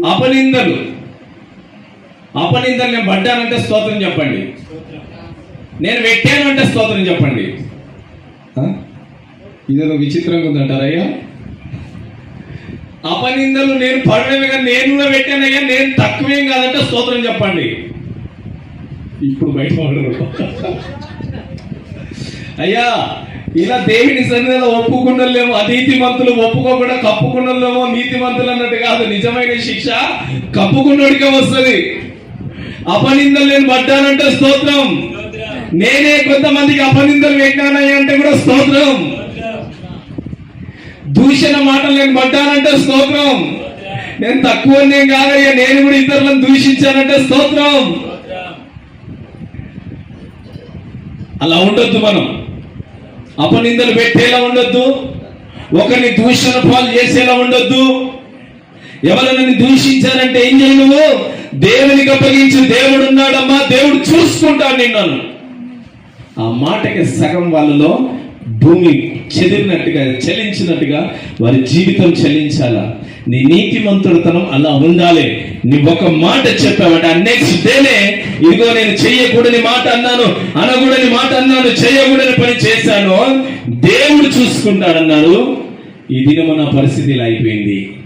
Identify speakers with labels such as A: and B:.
A: అపనిందలు నేను పడ్డానంటే స్తోత్రం చెప్పండి. నేను పెట్టాను అంటే స్తోత్రం చెప్పండి. ఇదేదో విచిత్రంగా ఉందంటారయ్యా. అపనిందలు నేను పడలేను కానీ నేను కూడా పెట్టానయ్యా, నేను తక్కువేం కాదంటే స్తోత్రం చెప్పండి. ఇప్పుడు బయట అయ్యా ఇలా దేవుని సన్నిధిలో ఒప్పుకున్నలేమో, అనీతిమంతులు ఒప్పుకోకుండా కప్పుకున్నలేమో నీతిమంతులు అన్నట్టు కాదు. నిజమైన శిక్ష కప్పుకున్నోడికే వస్తుంది. అపనిందలు నేను పడ్డానంటే స్తోత్రం. నేనే కొంతమందికి అపనిందలు పెట్టానయ్యా అంటే కూడా స్తోత్రం. దూషణ మాటలు నేను పడ్డానంటే స్తోత్రం. నేను తక్కువ కాదయ్యా, నేను కూడా ఇతరులను దూషించానంటే స్తోత్రం. అలా ఉండొద్దు. మనం అపనిందలు పెట్టేలా ఉండొద్దు, ఒకరిని దూషణ పాలు చేసేలా ఉండొద్దు. ఎవరైనా దూషించారంటే ఏం చేయి, నువ్వు దేవునికి అప్పగించి దేవుడు ఉన్నాడమ్మా, దేవుడు చూసుకుంటాడు నిన్ను. ఆ మాటకి సగం వాళ్ళలో భూమి చెదిరినట్టుగా చలించినట్టుగా వారి జీవితం చలించాలా. నీ నీతిమంతుడితనం అలా ఉండాలి. నువ్వు ఒక మాట చెప్పావంటే నెక్స్ట్ డేనే ఇదిగో నేను చెయ్యకూడని మాట అన్నాను, అనకూడని మాట అన్నాను, చెయ్యకూడని పని చేశాను, దేవుడు చూసుకుంటాడన్నాడు. ఈ దినము నా పరిస్థితి ఇలా అయిపోయింది.